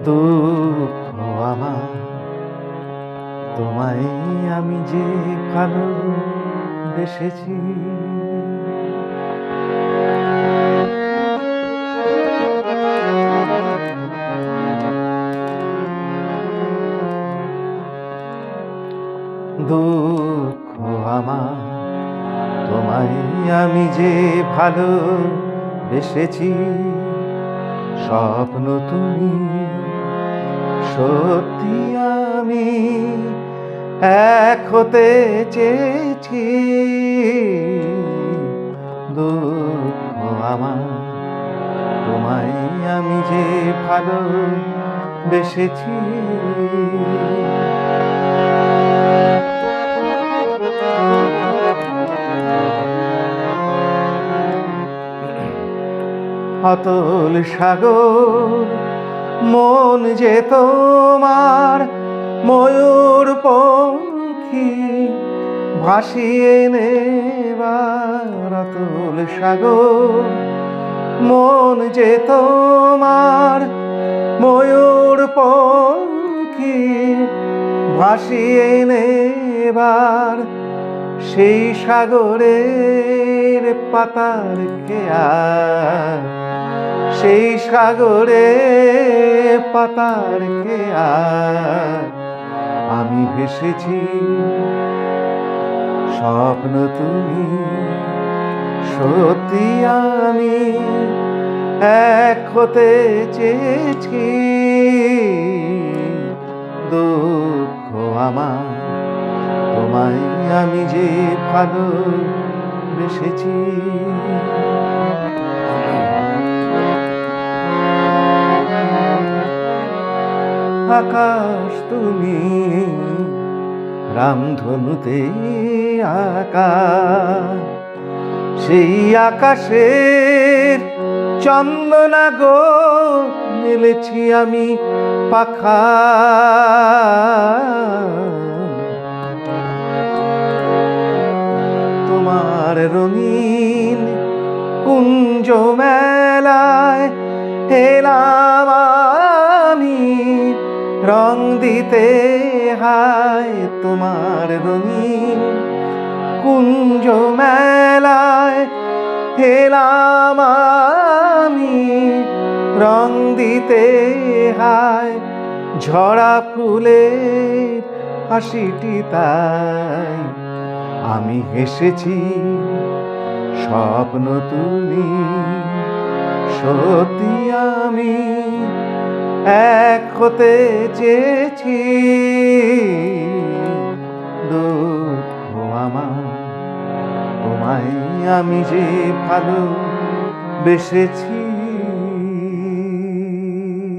দুঃখ আমার, তোমায় আমি যে ভালোবেসেছি। দুঃখ আমার, তোমায় আমি যে ভালোবেসেছি। স্বপ্ন তুমি, সত্যি আমি এক হতে চেয়েছি। দুঃখ আমার, তোমায় আমি যে ভালোবেসেছি। অতল সাগর মন যে তোমার ময়ূর পঙ্খী ভাসিয়ে নেবার। অতল সাগর মন যে তোমার ময়ূর পঙ্খী ভাসিয়ে নেবার। সেই সাগরের পাতার খেয়া, সেই সাগরের পাতার খেয়া আমি ভেসেছি। স্বপ্ন তুমি, সত্যি আমি এক হতে চেয়েছি। দুঃখ আমার, তোমায় আমি যে ভালোবেসেছি। আকাশ তুমি, রামধনুতে আঁকা, সেই আকাশের চন্দনা গো মেলেছি আমি পাখা। তোমার রঙিন কুঞ্জ মেলায় এলাম আমি রং দিতে। হায় তোমার রঙিন কুঞ্জ মেলায় এলাম আমি রং দিতে। হায় ঝরা ফুলের হাসিটি তাই আমি হেসেছি। স্বপ্ন তুমি, সত্যি আমি এক হতে চেয়েছি। দুঃখ আমার, তোমায় আমি যে ভালোবেসেছি।